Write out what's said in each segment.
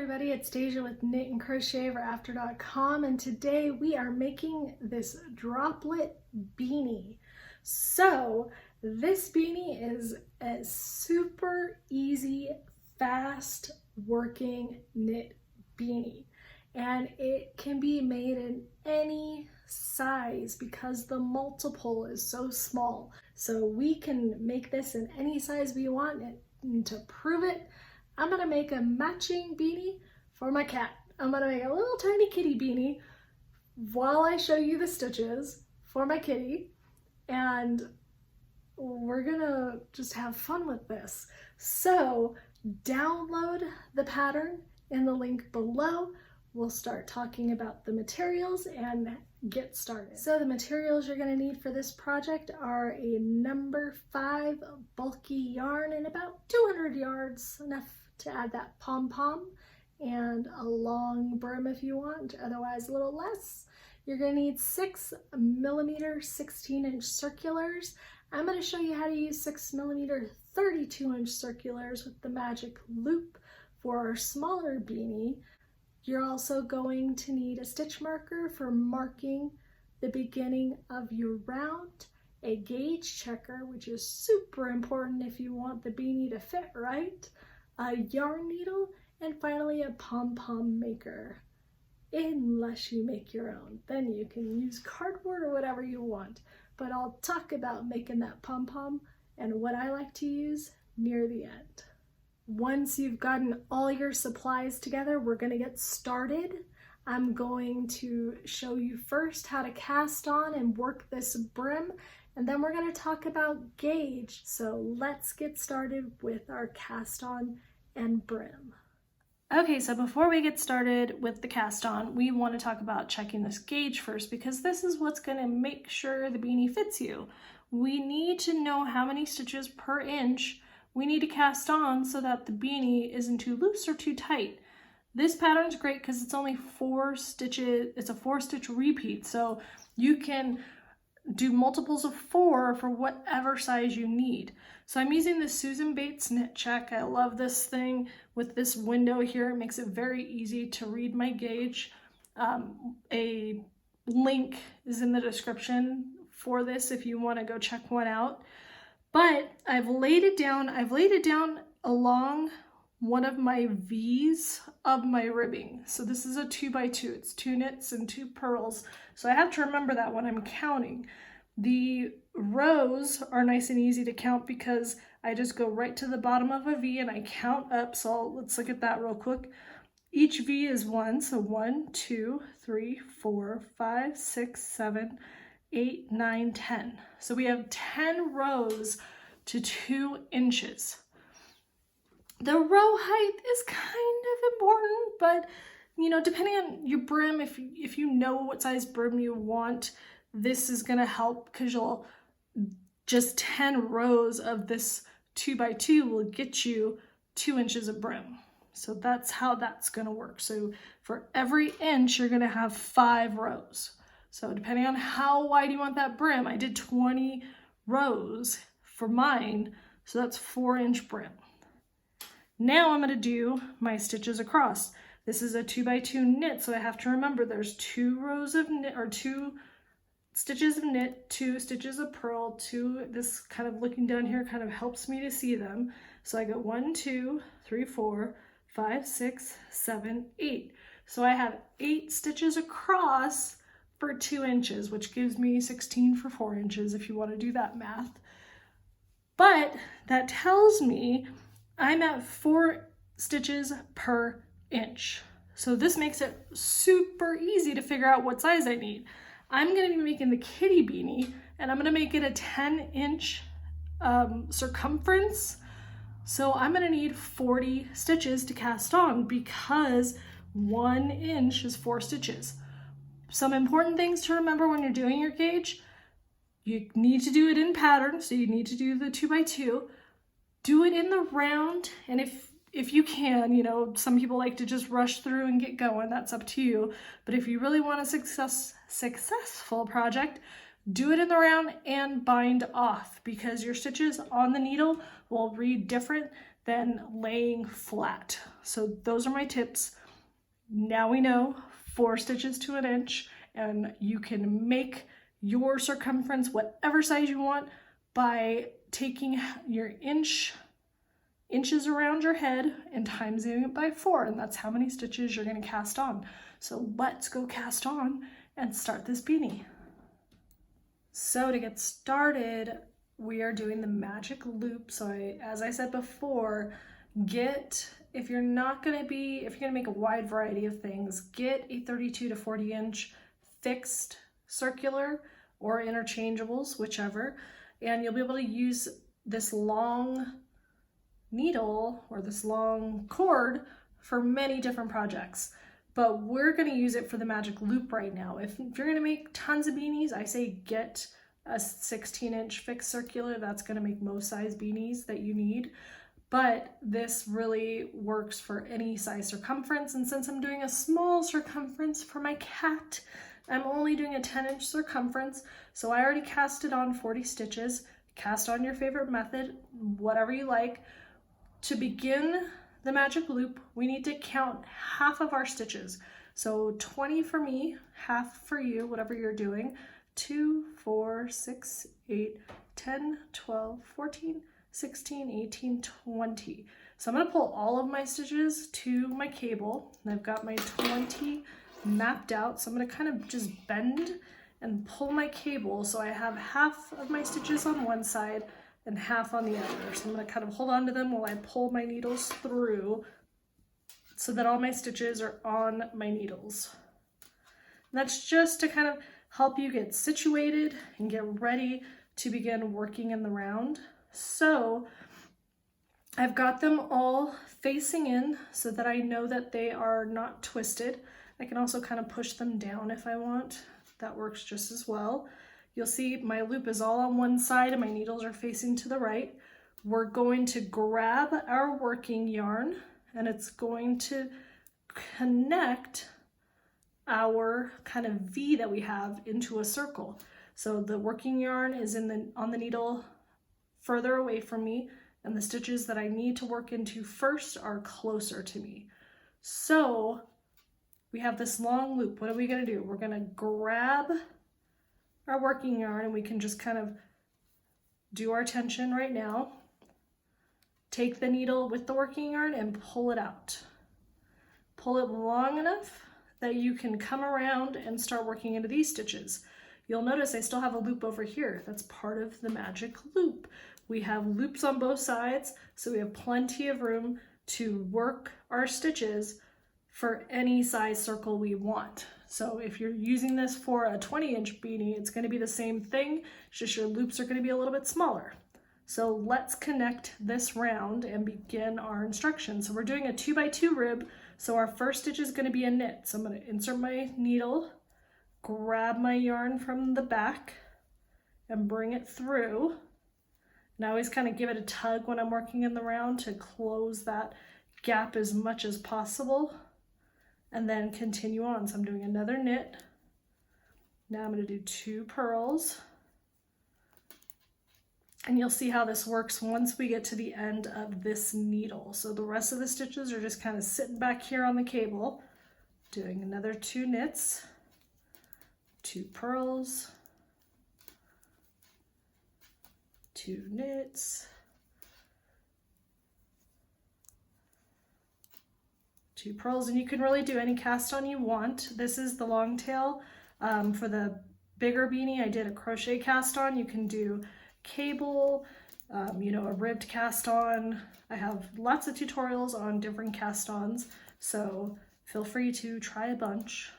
everybody, it's Deja with Knit and Crochet for After.com, and today we are making this Droplet beanie. So this beanie is a super easy, fast working knit beanie, and it can be made in any size because the multiple is so small. So we can make this in any size we want, and to prove it, I'm gonna make a matching beanie for my cat. I'm gonna make a little tiny kitty beanie while I show you the stitches for my kitty, and we're gonna just have fun with this. So download the pattern in the link below. We'll start talking about the materials and get started. So the materials you're gonna need for this project are a number 5 bulky yarn and about 200 yards, enough to add that pom-pom, and a long brim if you want, otherwise a little less. You're gonna need 6mm 16-inch circulars. I'm gonna show you how to use 6mm 32-inch circulars with the magic loop for our smaller beanie. You're also going to need a stitch marker for marking the beginning of your round, a gauge checker, which is super important if you want the beanie to fit right, a yarn needle, and finally a pom-pom maker. Unless you make your own, then you can use cardboard or whatever you want. But I'll talk about making that pom-pom and what I like to use near the end. Once you've gotten all your supplies together, we're going to get started. I'm going to show you first how to cast on and work this brim, and then we're going to talk about gauge. So let's get started with our cast on and brim. Okay, so before we get started with the cast on, we want to talk about checking this gauge first, because this is what's going to make sure the beanie fits you. We need to know how many stitches per inch we need to cast on so that the beanie isn't too loose or too tight. This pattern's great because it's only 4 stitches, it's a 4-stitch repeat, so you can do multiples of 4 for whatever size you need. So I'm using the Susan Bates Knit Check. I love this thing with this window here. It makes it very easy to read my gauge. A link is in the description for this if you want to go check one out. But I've laid it down along one of my V's of my ribbing. So this is a 2x2, it's 2 knits and 2 purls. So I have to remember that when I'm counting. The rows are nice and easy to count because I just go right to the bottom of a V and I count up. So let's look at that real quick. Each V is 1, so 1, 2, 3, 4, 5, 6, 7, 8, 9, 10. So we have 10 rows to 2 inches. The row height is kind of important, but you know, depending on your brim, if you know what size brim you want, this is gonna help because you'll just 10 rows of this 2x2 will get you 2 inches of brim. So that's how that's gonna work. So for every inch, you're gonna have 5 rows. So depending on how wide you want that brim, I did 20 rows for mine, so that's 4-inch brim. Now I'm gonna do my stitches across. This is a 2x2 knit, so I have to remember there's 2 rows of knit, or 2 stitches of knit, 2 stitches of purl, 2, this kind of looking down here kind of helps me to see them. So I go 1, 2, 3, 4, 5, 6, 7, 8. So I have 8 stitches across for 2 inches, which gives me 16 for 4 inches if you want to do that math. But that tells me I'm at 4 stitches per inch. So this makes it super easy to figure out what size I need. I'm going to be making the kitty beanie, and I'm going to make it a 10-inch circumference. So I'm going to need 40 stitches to cast on because 1 inch is 4 stitches. Some important things to remember when you're doing your gauge: you need to do it in pattern, so you need to do the 2x2. Do it in the round, and if you can, you know, some people like to just rush through and get going, that's up to you. But if you really want a successful project, do it in the round and bind off, because your stitches on the needle will read different than laying flat. So those are my tips. Now we know 4 stitches to an inch, and you can make your circumference whatever size you want by taking your inches around your head and timesing it by 4, and that's how many stitches you're going to cast on. So let's go cast on and start this beanie. So to get started, we are doing the magic loop. So as I said before, if you're going to make a wide variety of things, get a 32 to 40 inch fixed circular or interchangeables, whichever, and you'll be able to use this long needle or this long cord for many different projects. But we're going to use it for the magic loop right now. If you're going to make tons of beanies, I say get a 16-inch fixed circular. That's going to make most size beanies that you need. But this really works for any size circumference. And since I'm doing a small circumference for my cat, I'm only doing a 10-inch circumference. So I already casted on 40 stitches. Cast on your favorite method, whatever you like. To begin the magic loop, we need to count half of our stitches. So 20 for me, half for you, whatever you're doing. 2, 4, 6, 8, 10, 12, 14, 16, 18, 20. So I'm going to pull all of my stitches to my cable, and I've got my 20 mapped out. So I'm going to kind of just bend and pull my cable so I have half of my stitches on one side and half on the other. So I'm going to kind of hold on to them while I pull my needles through so that all my stitches are on my needles. And that's just to kind of help you get situated and get ready to begin working in the round. So I've got them all facing in so that I know that they are not twisted. I can also kind of push them down if I want. That works just as well. You'll see my loop is all on one side and my needles are facing to the right. We're going to grab our working yarn and it's going to connect our kind of V that we have into a circle. So the working yarn is on the needle further away from me, and the stitches that I need to work into first are closer to me. So we have this long loop. What are we going to do? We're going to grab our working yarn, and we can just kind of do our tension right now. Take the needle with the working yarn and pull it out. Pull it long enough that you can come around and start working into these stitches. You'll notice I still have a loop over here. That's part of the magic loop. We have loops on both sides, so we have plenty of room to work our stitches for any size circle we want. So if you're using this for a 20-inch beanie, it's going to be the same thing, it's just your loops are going to be a little bit smaller. So let's connect this round and begin our instructions. So we're doing a 2x2 rib, so our first stitch is going to be a knit. So I'm going to insert my needle, grab my yarn from the back, and bring it through. And I always kind of give it a tug when I'm working in the round to close that gap as much as possible, and then continue on. So I'm doing another knit. Now I'm going to do 2 purls. And you'll see how this works once we get to the end of this needle. So the rest of the stitches are just kind of sitting back here on the cable, doing another 2 knits, 2 purls, 2 knits, 2 purls, and you can really do any cast on you want. This is the long tail. For the bigger beanie, I did a crochet cast on. You can do cable, you know, a ribbed cast on. I have lots of tutorials on different cast ons, so feel free to try a bunch.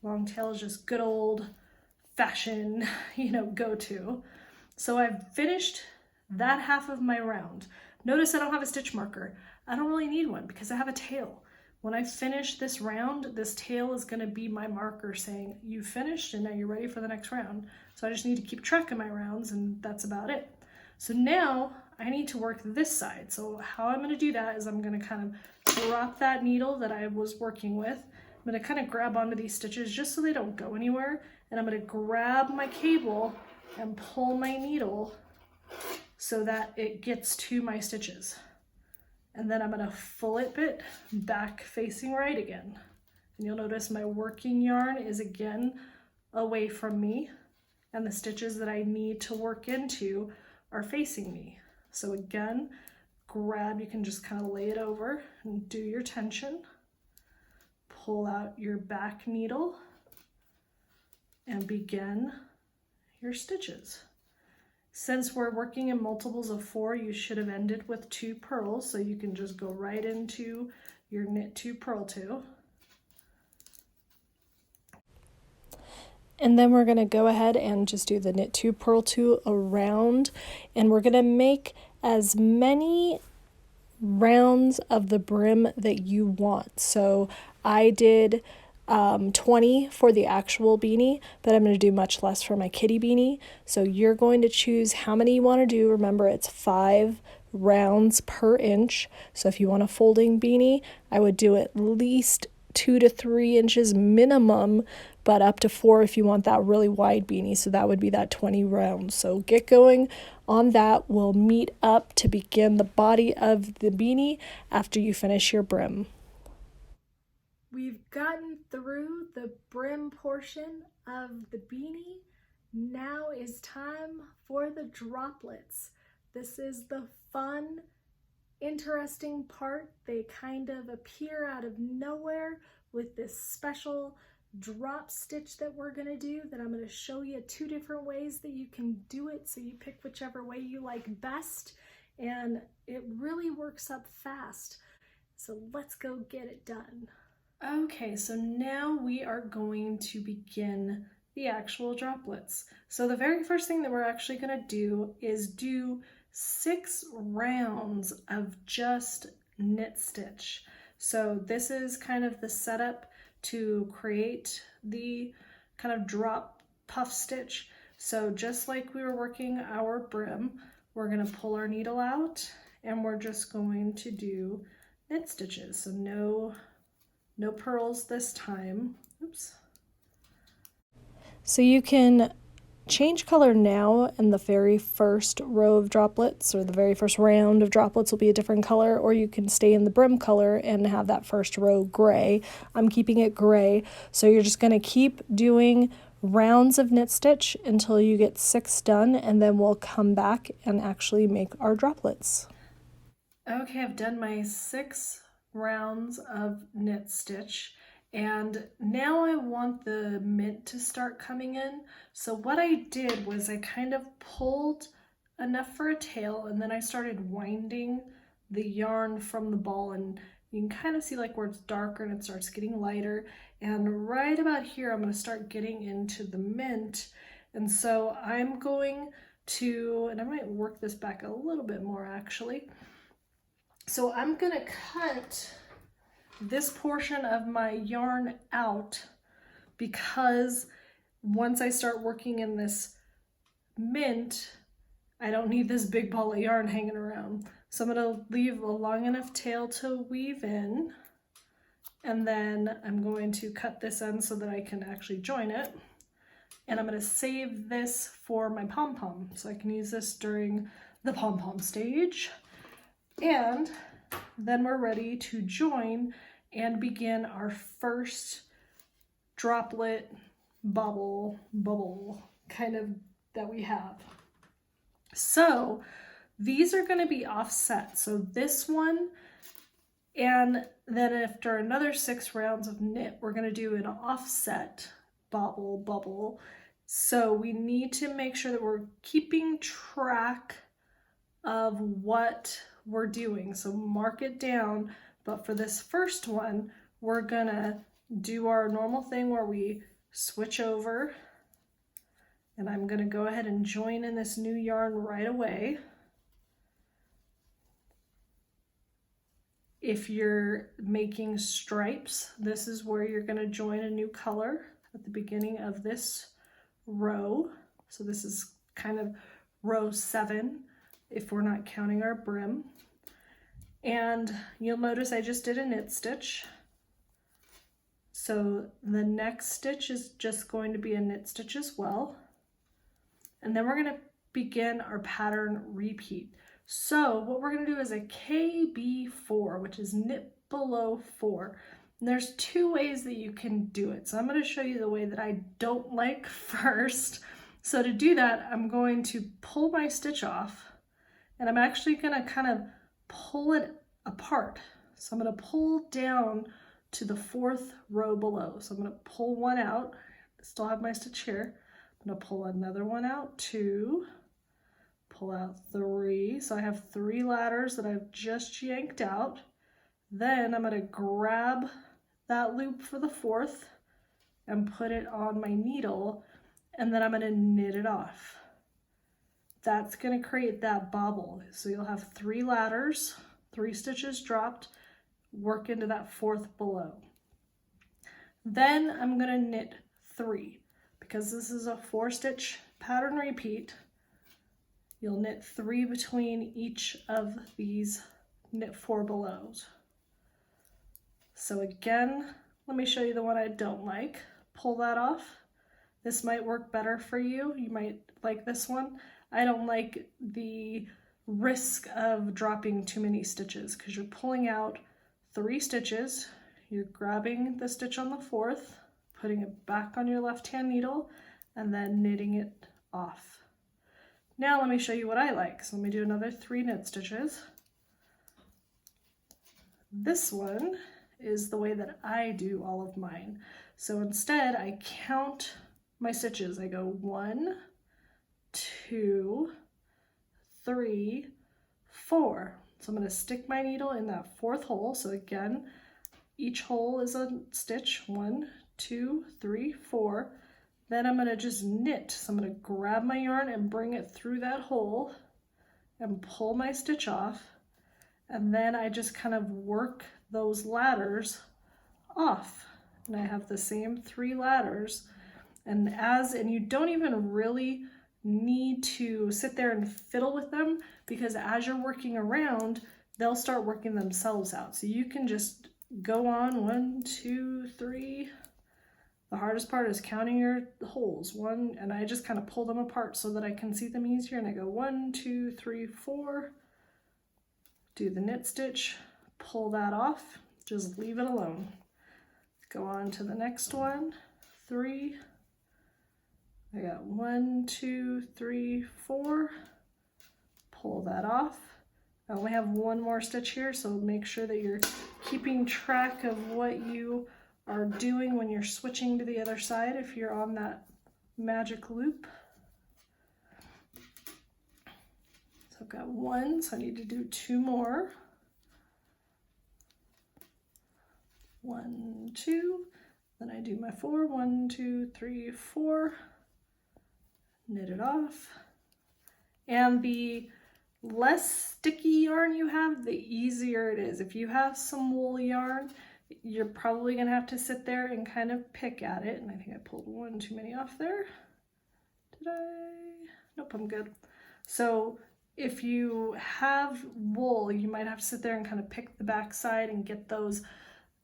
Long tail is just good old fashion, you know, go-to. So I've finished that half of my round. Notice I don't have a stitch marker. I don't really need one because I have a tail. When I finish this round, this tail is going to be my marker saying you finished and now you're ready for the next round. So I just need to keep track of my rounds, and that's about it. So now I need to work this side. So how I'm going to do that is I'm going to kind of drop that needle that I was working with. I'm going to kind of grab onto these stitches just so they don't go anywhere, and I'm going to grab my cable and pull my needle so that it gets to my stitches. And then I'm going to flip it back facing right again. And you'll notice my working yarn is again away from me, and the stitches that I need to work into are facing me. So again, grab, you can just kind of lay it over and do your tension. Pull out your back needle and begin your stitches. Since we're working in multiples of 4, you should have ended with 2 purls, so you can just go right into your knit 2, purl 2. And then we're going to go ahead and just do the knit 2, purl 2 around, and we're going to make as many rounds of the brim that you want. So I did 20 for the actual beanie, but I'm going to do much less for my kitty beanie. So you're going to choose how many you want to do. Remember, it's 5 rounds per inch. So if you want a folding beanie, I would do at least 2 to 3 inches minimum, but up to 4 if you want that really wide beanie. So that would be that 20 rounds. So get going on that. We'll meet up to begin the body of the beanie after you finish your brim. We've gotten through the brim portion of the beanie. Now is time for the droplets. This is the fun, interesting part. They kind of appear out of nowhere with this special drop stitch that we're going to do, that I'm going to show you 2 different ways that you can do it, so you pick whichever way you like best, and it really works up fast. So let's go get it done. Okay, so now we are going to begin the actual droplets. So the very first thing that we're actually going to do is do 6 rounds of just knit stitch. So this is kind of the setup to create the kind of drop puff stitch. So just like we were working our brim, we're going to pull our needle out and we're just going to do knit stitches. So no purls this time. Oops. So you can change color now, and the very first row of droplets, or the very first round of droplets, will be a different color, or you can stay in the brim color and have that first row gray. I'm keeping it gray, so you're just going to keep doing rounds of knit stitch until you get 6 done, and then we'll come back and actually make our droplets. Okay, I've done my 6 rounds of knit stitch, and now I want the mint to start coming in. So what I did was I kind of pulled enough for a tail, and then I started winding the yarn from the ball, and you can kind of see like where it's darker and it starts getting lighter, and right about here I'm going to start getting into the mint. And so I'm going to, and I might work this back a little bit more actually. So I'm going to cut this portion of my yarn out, because once I start working in this mint, I don't need this big ball of yarn hanging around. So I'm going to leave a long enough tail to weave in, and then I'm going to cut this end so that I can actually join it. And I'm going to save this for my pom-pom, so I can use this during the pom-pom stage. And then we're ready to join and begin our first droplet bubble kind of that we have. So these are going to be offset. So this one, and then after another 6 rounds of knit, we're going to do an offset bubble. So we need to make sure that we're keeping track of what we're doing. So mark it down. But for this first one, we're gonna do our normal thing where we switch over, and I'm gonna go ahead and join in this new yarn right away. If you're making stripes, this is where you're gonna join a new color at the beginning of this row. So this is kind of row 7 if we're not counting our brim. And you'll notice I just did a knit stitch. So the next stitch is just going to be a knit stitch as well. And then we're going to begin our pattern repeat. So what we're going to do is a KB4, which is knit below 4. And there's 2 ways that you can do it. So I'm going to show you the way that I don't like first. So to do that, I'm going to pull my stitch off, and I'm actually going to kind of pull it apart. So I'm going to pull down to the 4th row below. So I'm going to pull one out. I still have my stitch here. I'm going to pull another one out, 2, pull out 3. So I have 3 ladders that I've just yanked out. Then I'm going to grab that loop for the 4th and put it on my needle, and then I'm going to knit it off. That's going to create that bobble. So you'll have 3 ladders, 3 stitches dropped, work into that 4th below. Then I'm going to knit 3. Because this is a 4-stitch pattern repeat, you'll knit 3 between each of these knit 4 belows. So again, let me show you the one I don't like. Pull that off. This might work better for you. You might like this one. I don't like the risk of dropping too many stitches because you're pulling out 3 stitches. You're grabbing the stitch on the 4th, putting it back on your left-hand needle, and then knitting it off. Now let me show you what I like. So let me do another 3 knit stitches. This one is the way that I do all of mine. So instead I count my stitches. I go 1, 2, 3, 4. So I'm going to stick my needle in that 4th hole. So again, each hole is a stitch, 1, 2, 3, 4. Then I'm going to just knit. So I'm going to grab my yarn and bring it through that hole and pull my stitch off. And then I just kind of work those ladders off. And I have the same 3 ladders. And you don't even really need to sit there and fiddle with them, because as you're working around, they'll start working themselves out. So you can just go on 1, 2, 3. The hardest part is counting your holes. 1, and I just kind of pull them apart so that I can see them easier. And I go 1, 2, 3, 4. Do the knit stitch, pull that off, just leave it alone. Go on to the next one, 3. I got 1, 2, 3, 4. Pull that off. I only have 1 more stitch here, so make sure that you're keeping track of what you are doing when you're switching to the other side if you're on that magic loop. So I've got 1, so I need to do 2 more. 1, 2, then I do my 4, 1, 2, 3, 4, knit it off. And the less sticky yarn you have, the easier it is. If you have some wool yarn, you're probably gonna have to sit there and kind of pick at it. And I think I pulled 1 too many off there. Did I? Nope, I'm good. So if you have wool, you might have to sit there and kind of pick the back side and get those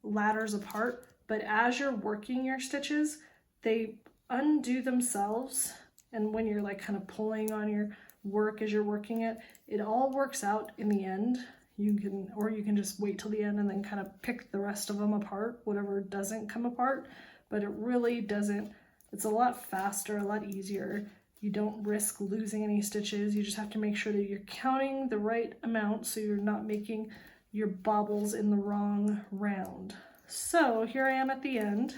ladders apart. But as you're working your stitches, they undo themselves. And when you're like kind of pulling on your work as you're working it, it all works out in the end. You can just wait till the end and then kind of pick the rest of them apart, whatever doesn't come apart. But it really doesn't, it's a lot faster, a lot easier. You don't risk losing any stitches. You just have to make sure that you're counting the right amount so you're not making your bobbles in the wrong round. So here I am at the end.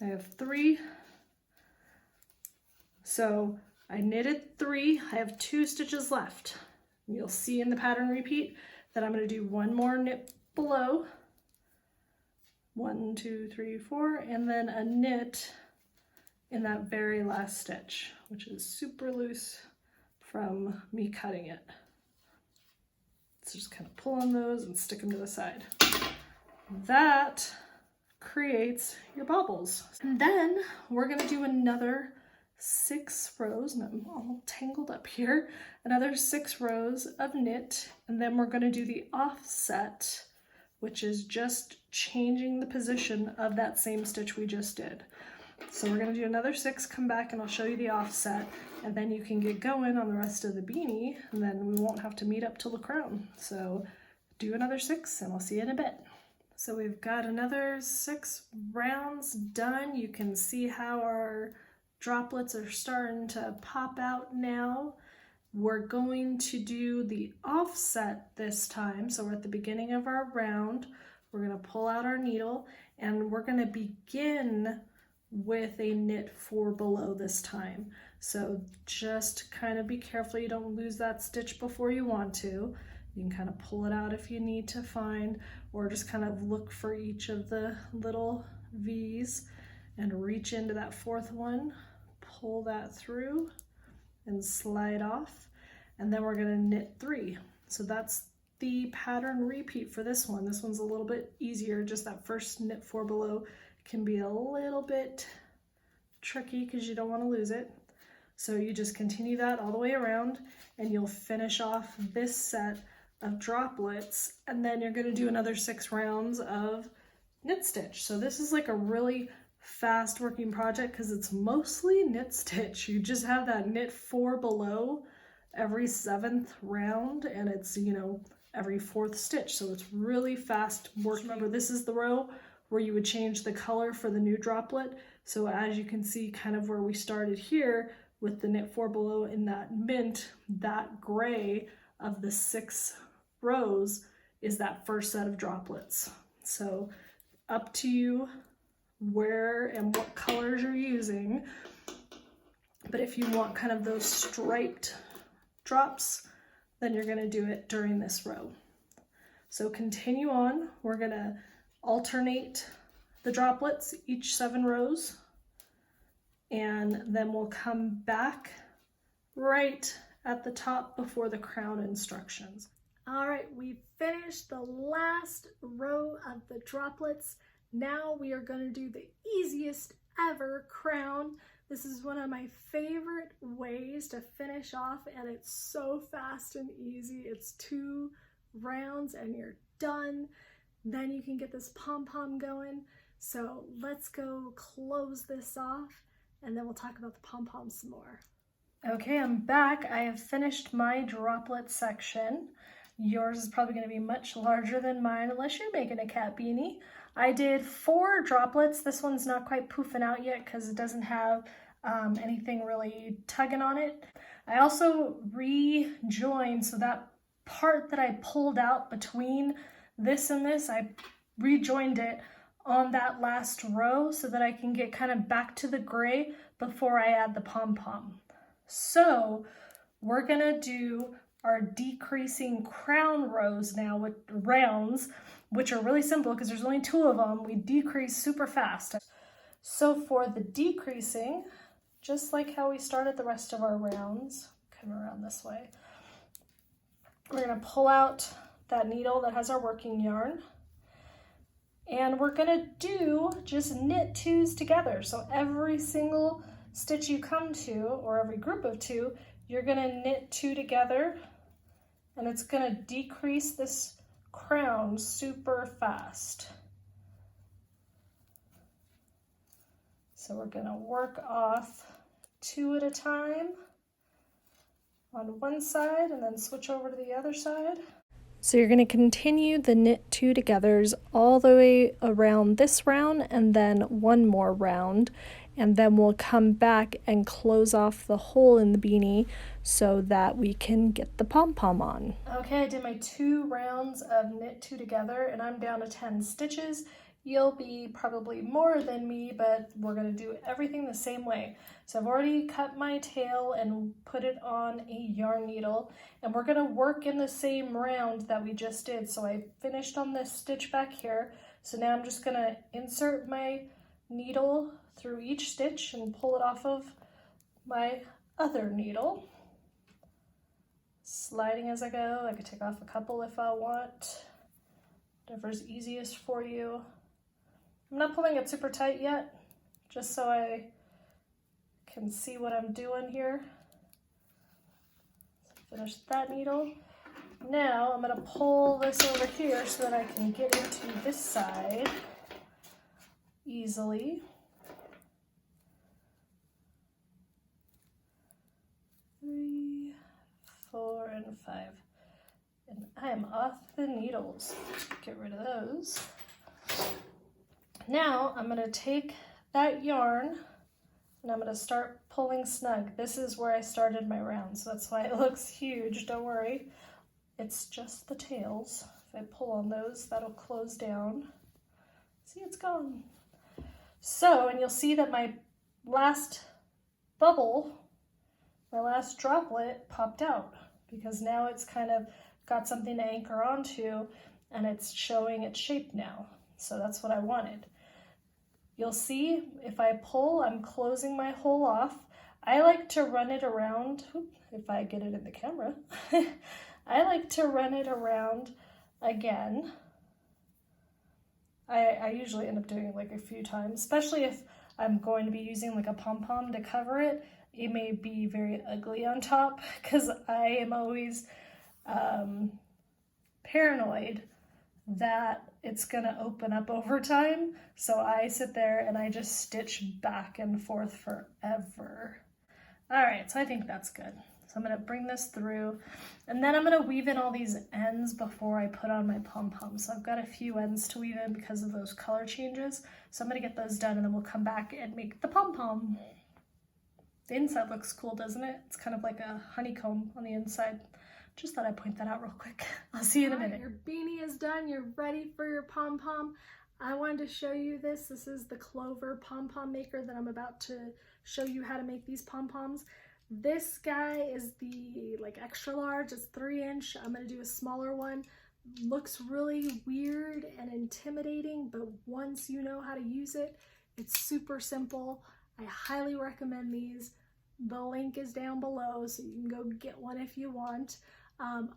I have 3. So I knitted 3, I have 2 stitches left. You'll see in the pattern repeat that I'm going to do 1 more knit below. 1, 2, 3, 4, and then a knit in that very last stitch, which is super loose from me cutting it. So just kind of pull on those and stick them to the side. That creates your bobbles. And then we're going to do another 6 rows, and I'm all tangled up here, another 6 rows of knit, and then we're going to do the offset, which is just changing the position of that same stitch we just did. So we're gonna do another 6, come back and I'll show you the offset, and then you can get going on the rest of the beanie, and then we won't have to meet up till the crown. So do another 6 and I'll see you in a bit. So we've got another 6 rounds done. You can see how our droplets are starting to pop out now. We're going to do the offset this time. So we're at the beginning of our round. We're going to pull out our needle and we're going to begin with a knit 4 below this time. So just kind of be careful you don't lose that stitch before you want to. You can kind of pull it out if you need to find, or just kind of look for each of the little V's and reach into that 4th one, pull that through and slide off. And then we're going to knit 3. So that's the pattern repeat for this one. This one's a little bit easier. Just that first knit 4 below can be a little bit tricky because you don't want to lose it. So you just continue that all the way around and you'll finish off this set of droplets, and then you're going to do another 6 rounds of knit stitch. So this is like a really fast working project because it's mostly knit stitch. You just have that knit 4 below every 7th round, and it's, you know, every 4th stitch. So it's really fast work. Remember, this is the row where you would change the color for the new droplet. So as you can see, kind of where we started here with the knit 4 below in that mint, that gray of the 6 rows is that first set of droplets. So up to you where and what colors you're using. But if you want kind of those striped drops, then you're going to do it during this row. So continue on. We're going to alternate the droplets each 7 rows, and then we'll come back right at the top before the crown instructions. All right, we finished the last row of the droplets. Now we are going to do the easiest ever crown. This is one of my favorite ways to finish off, and it's so fast and easy. It's 2 rounds and you're done. Then you can get this pom-pom going. So let's go close this off and then we'll talk about the pom-pom some more. Okay, I'm back. I have finished my droplet section. Yours is probably going to be much larger than mine unless you're making a cat beanie. I did 4 droplets. This one's not quite poofing out yet because it doesn't have anything really tugging on it. I also rejoined, so that part that I pulled out between this and this, I rejoined it on that last row so that I can get kind of back to the gray before I add the pom-pom. So we're gonna do our decreasing crown rows now with rounds, which are really simple because there's only 2 of them. We decrease super fast. So for the decreasing, just like how we started the rest of our rounds, come around this way, we're gonna pull out that needle that has our working yarn, and we're gonna do just knit 2s together. So every single stitch you come to, or every group of 2, you're gonna knit 2 together, and it's gonna decrease this crown super fast. So we're gonna work off 2 at a time on one side and then switch over to the other side. So you're going to continue the knit 2 togethers all the way around this round and then 1 more round, and then we'll come back and close off the hole in the beanie so that we can get the pom-pom on. Okay, I did my 2 rounds of knit 2 together and I'm down to 10 stitches. You'll be probably more than me, but we're going to do everything the same way. So I've already cut my tail and put it on a yarn needle, and we're going to work in the same round that we just did. So I finished on this stitch back here. So now I'm just going to insert my needle through each stitch and pull it off of my other needle. Sliding as I go. I could take off a couple if I want. Whatever's easiest for you. I'm not pulling it super tight yet, just so I can see what I'm doing here. Finish that needle. Now I'm going to pull this over here so that I can get into this side easily. 3, 4, and 5. And I am off the needles. Get rid of those. Now I'm going to take that yarn and I'm going to start pulling snug. This is where I started my round, so that's why it looks huge. Don't worry. It's just the tails. If I pull on those, that'll close down. See, it's gone. So, and you'll see that my last bubble, my last droplet popped out because now it's kind of got something to anchor onto and it's showing its shape now. So that's what I wanted. You'll see if I pull, I'm closing my hole off. I like to run it around, if I get it in the camera, I like to run it around again. I usually end up doing it like a few times, especially if I'm going to be using like a pom-pom to cover it. It may be very ugly on top because I am always paranoid that it's gonna open up over time. So I sit there and I just stitch back and forth forever. All right, so I think that's good. So I'm gonna bring this through and then I'm gonna weave in all these ends before I put on my pom-pom. So I've got a few ends to weave in because of those color changes. So I'm gonna get those done and then we'll come back and make the pom-pom. The inside looks cool, doesn't it? It's kind of like a honeycomb on the inside. Just thought I'd point that out real quick. I'll see you in a minute. Your beanie is done. You're ready for your pom-pom. I wanted to show you this. This is the Clover Pom Pom Maker that I'm about to show you how to make these pom-poms. This guy is the like extra large. It's 3-inch. I'm going to do a smaller one. Looks really weird and intimidating, but once you know how to use it, it's super simple. I highly recommend these. The link is down below, so you can go get one if you want.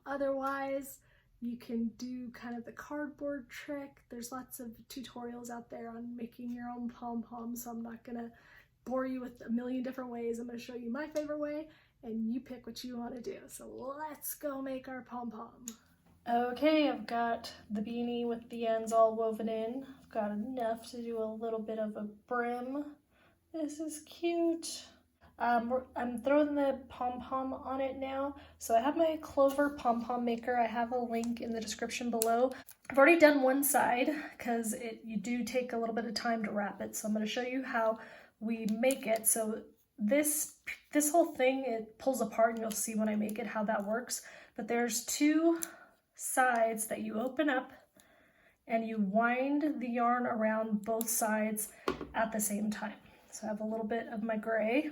Otherwise, you can do kind of the cardboard trick. There's lots of tutorials out there on making your own pom-poms, so I'm not gonna bore you with a million different ways. I'm gonna show you my favorite way, and you pick what you wanna do. So let's go make our pom-pom. Okay, I've got the beanie with the ends all woven in. I've got enough to do a little bit of a brim. This is cute. I'm throwing the pom-pom on it now. So I have my Clover Pom Pom Maker. I have a link in the description below. I've already done one side because you do take a little bit of time to wrap it. So I'm going to show you how we make it. So this whole thing, it pulls apart and you'll see when I make it how that works. But there's 2 sides that you open up and you wind the yarn around both sides at the same time. So I have a little bit of my gray.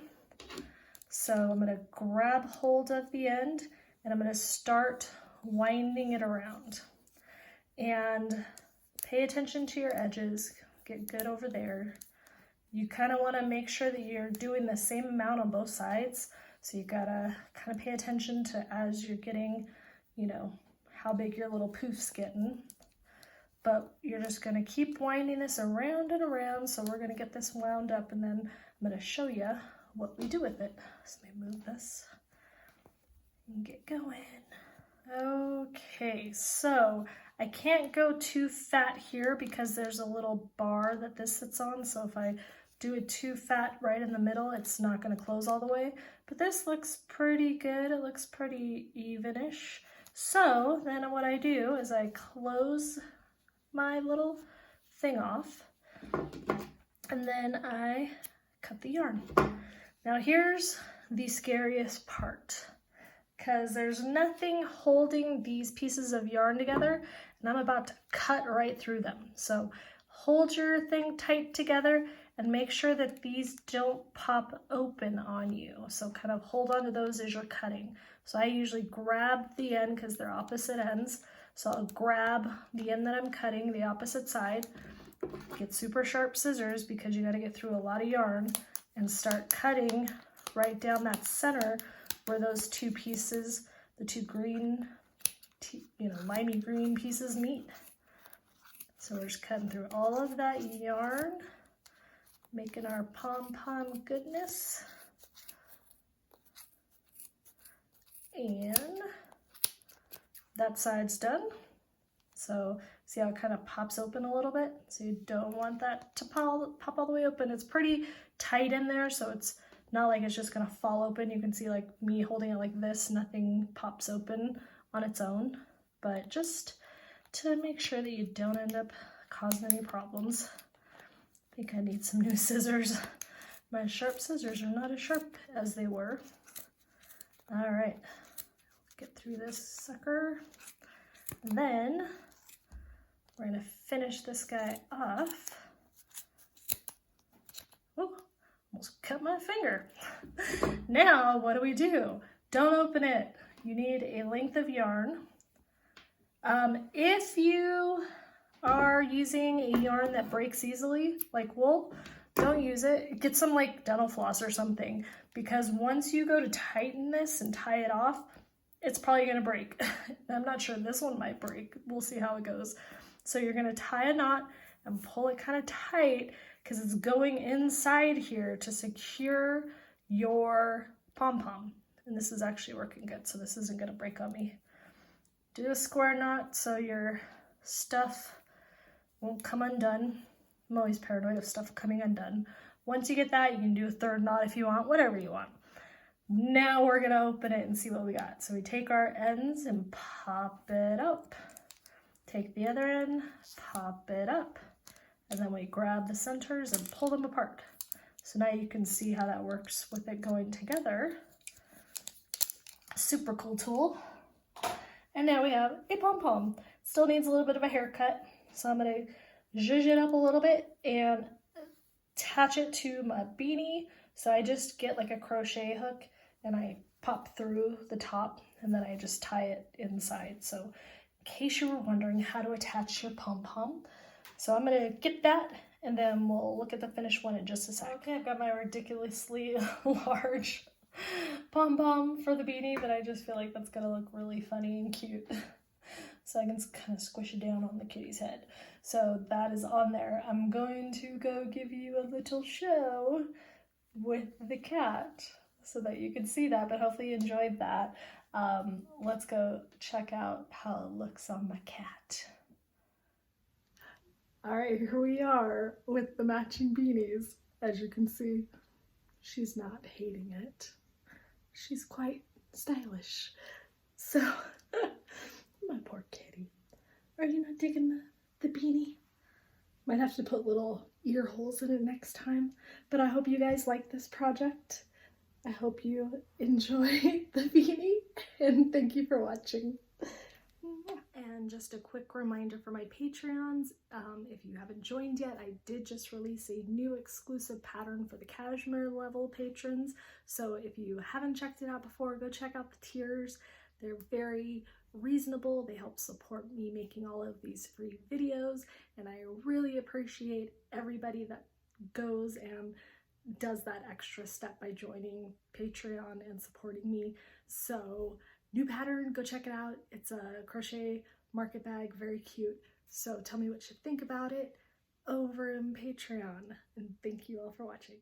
So I'm going to grab hold of the end and I'm going to start winding it around. And pay attention to your edges. Get good over there. You kind of want to make sure that you're doing the same amount on both sides. So you got to kind of pay attention to as you're getting, you know, how big your little poof's getting. But you're just going to keep winding this around and around. So we're going to get this wound up and then I'm going to show you what we do with it. So let me move this and get going. Okay, so I can't go too fat here because there's a little bar that this sits on. So if I do it too fat right in the middle, it's not going to close all the way. But this looks pretty good. It looks pretty evenish. So then what I do is I close my little thing off and then I cut the yarn. Now here's the scariest part because there's nothing holding these pieces of yarn together and I'm about to cut right through them. So hold your thing tight together and make sure that these don't pop open on you. So kind of hold on to those as you're cutting. So I usually grab the end because they're opposite ends. So I'll grab the end that I'm cutting, the opposite side, get super sharp scissors because you got to get through a lot of yarn and start cutting right down that center where those 2 pieces, the 2 green, limey green pieces meet. So we're just cutting through all of that yarn, making our pom-pom goodness. And that side's done. So see how it kind of pops open a little bit? So you don't want that to pop all the way open. It's pretty tight in there, so it's Not like it's just gonna fall open. You can see like me holding it like this, nothing pops open on its own, but just to make sure that you don't end up causing any problems. I think I need some new scissors. My sharp scissors are not as sharp as they were. All right, get through this sucker. And then we're gonna finish this guy off. Oh, almost cut my finger. Now, what do? Don't open it. You need a length of yarn. If you are using a yarn that breaks easily, like wool, don't use it. Get some like dental floss or something, because once you go to tighten this and tie it off, it's probably gonna break. I'm not sure, this one might break. We'll see how it goes. So you're gonna tie a knot and pull it kind of tight because it's going inside here to secure your pom-pom. And this is actually working good, so this isn't gonna break on me. Do a square knot so your stuff won't come undone. I'm always paranoid of stuff coming undone. Once you get that, you can do a third knot if you want, whatever you want. Now we're gonna open it and see what we got. So we take our ends and pop it up. Take the other end, pop it up, and then we grab the centers and pull them apart. So now you can see how that works with it going together. Super cool tool. And now we have a pom-pom. Still needs a little bit of a haircut, so I'm gonna zhuzh it up a little bit and attach it to my beanie. So I just get like a crochet hook and I pop through the top and then I just tie it inside. So in case you were wondering how to attach your pom-pom, so I'm gonna get that and then we'll look at the finished one in just a sec. Okay, I've got my ridiculously large pom-pom for the beanie, but I just feel like that's gonna look really funny and cute. So I can kind of squish it down on the kitty's head. So that is on there. I'm going to go give you a little show with the cat so that you can see that, but hopefully you enjoyed that. Let's go check out how it looks on my cat. All right, here we are with the matching beanies. As you can see, she's not hating it. She's quite stylish. So, my poor kitty. Are you not digging the beanie? Might have to put little ear holes in it next time. But I hope you guys like this project. I hope you enjoy the beanie. And thank you for watching. And just a quick reminder for my Patreons, if you haven't joined yet, I did just release a new exclusive pattern for the cashmere level patrons. So if you haven't checked it out before, go check out the tiers. They're very reasonable. They help support me making all of these free videos, and I really appreciate everybody that goes and does that extra step by joining Patreon and supporting me. So new pattern, go check it out. It's a crochet market bag, very cute. So tell me what you think about it over in Patreon, and thank you all for watching.